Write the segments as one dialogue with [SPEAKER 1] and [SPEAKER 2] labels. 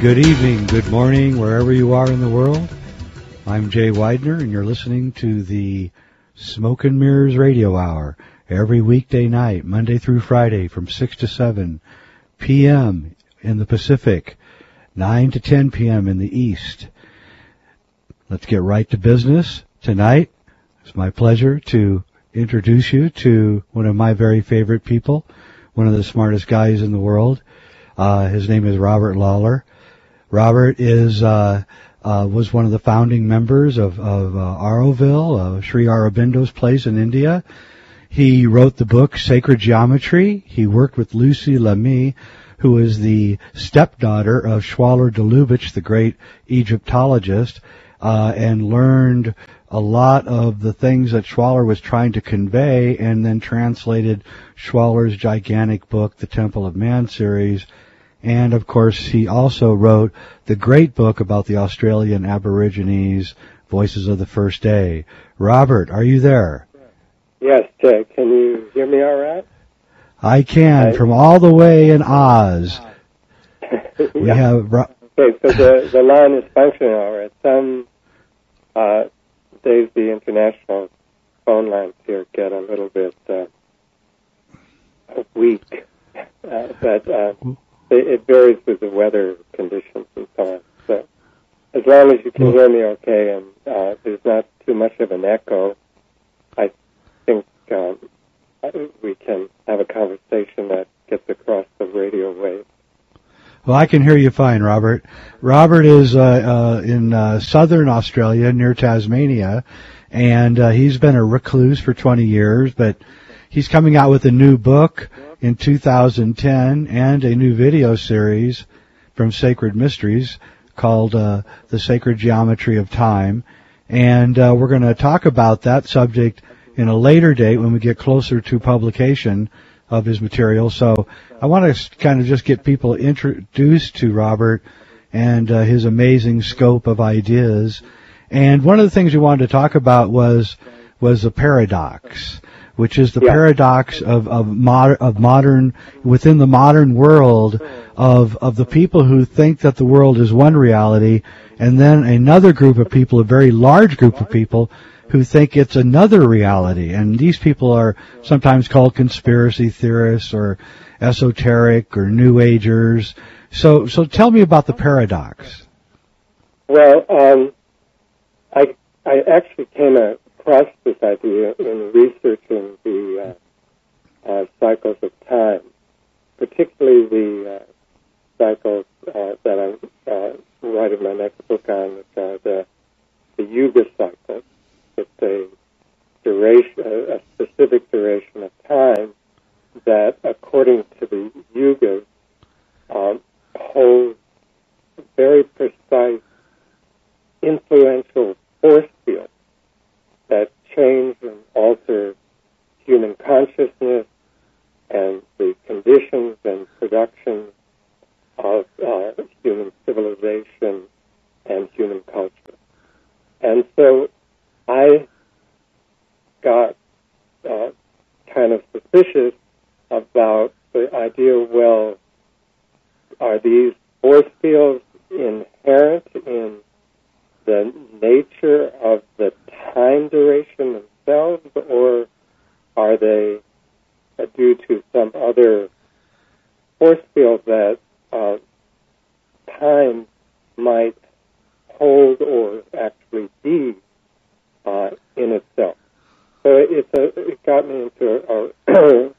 [SPEAKER 1] Good evening, good morning, wherever you are in the world. I'm Jay Weidner, and you're listening to the Smoke and Mirrors Radio Hour every weekday night, Monday through Friday, from 6 to 7 p.m. in the Pacific, 9 to 10 p.m. in the East. Let's get right to business. Tonight, it's my pleasure to introduce you to one of my very favorite people, one of the smartest guys in the world. His name is Robert Lawlor. Robert was one of the founding members of Auroville, Sri Aurobindo's place in India. He wrote the book Sacred Geometry. He worked with Lucy Lamy, who is the stepdaughter of Schwaller de Lubitsch, the great Egyptologist, and learned a lot of the things that Schwaller was trying to convey, and then translated Schwaller's gigantic book, the Temple of Man series. And, of course, he also wrote the great book about the Australian Aborigines, Voices of the First Day. Robert, are you there?
[SPEAKER 2] Yes, Jay. Can you hear me all right?
[SPEAKER 1] I can, from all the way in Oz. We have...
[SPEAKER 2] Okay, so the line is functioning all right. Some days the international phone lines here get a little bit weak, but... It varies with the weather conditions and so on. So as long as you can hear me okay and there's not too much of an echo, I think we can have a conversation that gets across the radio wave.
[SPEAKER 1] Well, I can hear you fine, Robert. Robert is in southern Australia near Tasmania, and he's been a recluse for 20 years, but he's coming out with a new book in 2010 and a new video series from Sacred Mysteries called The Sacred Geometry of Time. And we're going to talk about that subject in a later date when we get closer to publication of his material. So I want to kind of just get people introduced to Robert and his amazing scope of ideas. And one of the things we wanted to talk about was the paradox, which is the paradox of modern, within the modern world, of the people who think that the world is one reality, and then another group of people, a very large group of people, who think it's another reality. And these people are sometimes called conspiracy theorists or esoteric or New Agers. So tell me about the paradox.
[SPEAKER 2] Well, I actually came across this idea in researching the cycles of time, particularly the cycles that I'm writing my next book on, which are the Yugas cycles. It's a specific duration of time that, according to the Yugas, holds very precise, influential force fields that change and alter human consciousness and the conditions and production of human civilization and human culture. And so I got kind of suspicious about the idea, well, are these force fields inherent in the nature of the time duration themselves, or are they due to some other force field that time might hold or actually be in itself? So it got me into a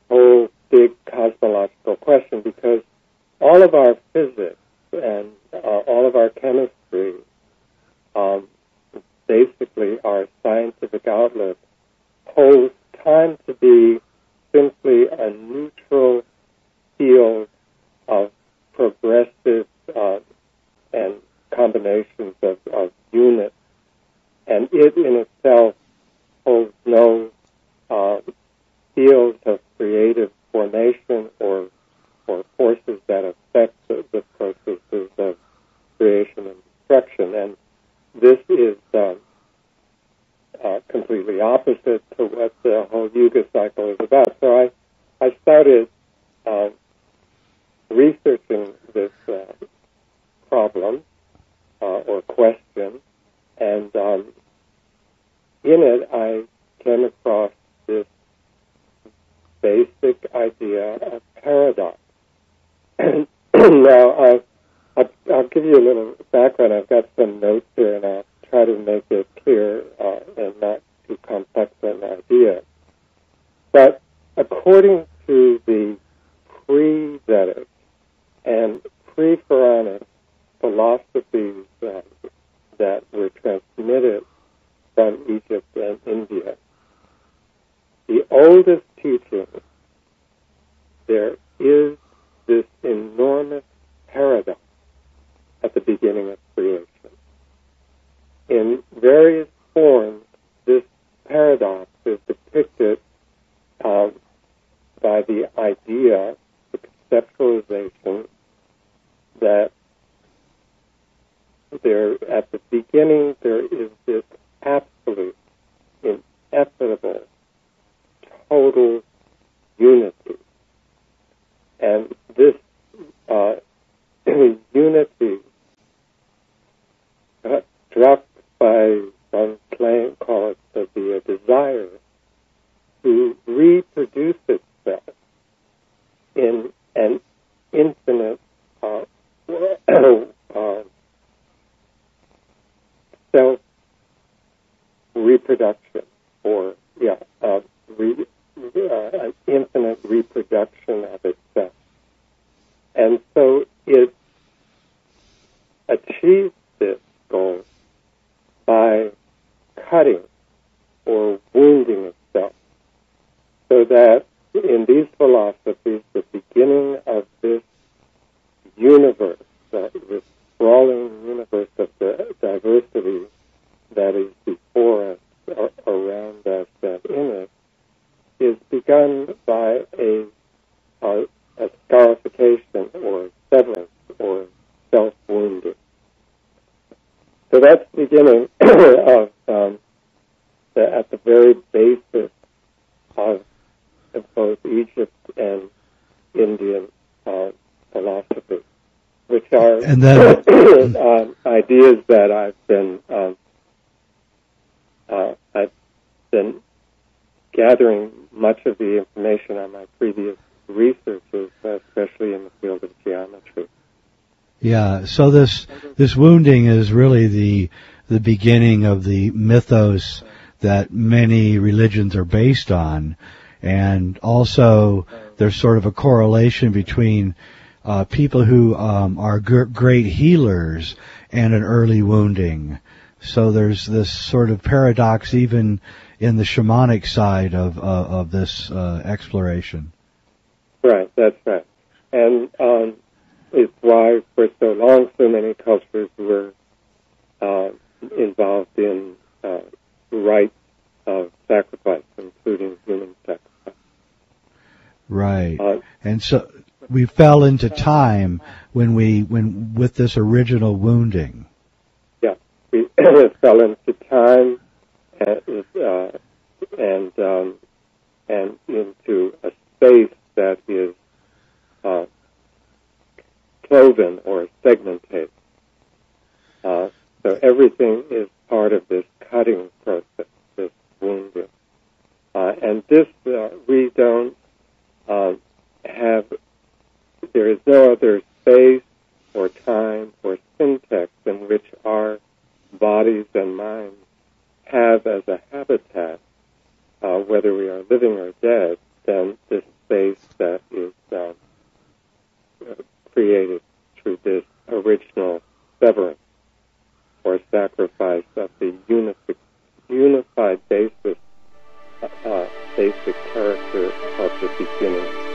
[SPEAKER 2] whole big cosmological question, because all of our physics and all of our chemistry, basically our scientific outlook, holds time to be simply a neutral field of progressive and combinations of units, and it in itself holds no fields of creative formation or forces that affect the processes of creation and destruction. And this is completely opposite to what the whole Yuga cycle is about. So I started researching this give you a little background. I've got some notes here, and I'll try to make it clear and not too complex an idea. But according to the pre-Vedic and pre-Puranic philosophies that were transmitted from Egypt and India, the oldest teaching, there is this enormous paradox at the beginning of creation. In various forms, this paradox is depicted by the idea, the conceptualization, that at the beginning there is this absolute, ineffable, total unity. And this unity, struck by some call it the desire to reproduce itself in an infinite self-reproduction, or an infinite reproduction of itself. And so it achieves this goal by cutting or wounding itself, so that in these philosophies, the beginning of this universe, this sprawling universe of the diversity that is before us, around us, and in us, is begun by a scarification or severance or self-wounding. So that's the beginning of at the very basis of both Egypt and Indian philosophy, which are ideas that I've been gathering much of the information on my previous researches, especially in the field of geometry.
[SPEAKER 1] Yeah, so this wounding is really the beginning of the mythos that many religions are based on, and also there's sort of a correlation between people who are great healers and an early wounding. So there's this sort of paradox even in the shamanic side of this exploration.
[SPEAKER 2] Right, that's right. And it's why for so long so many cultures were involved in rites of sacrifice, including human sacrifice.
[SPEAKER 1] Right. And so we fell into time when with this original wounding.
[SPEAKER 2] Yeah, we fell into time and into a space that is cloven or segmented. So everything is part of this cutting process, this wounding. And this, we don't have, there is no other space or time or syntax in which our bodies and minds have as a habitat, whether we are living or dead, than this space that is created through this original severance or sacrifice of the unified basic character of the beginning.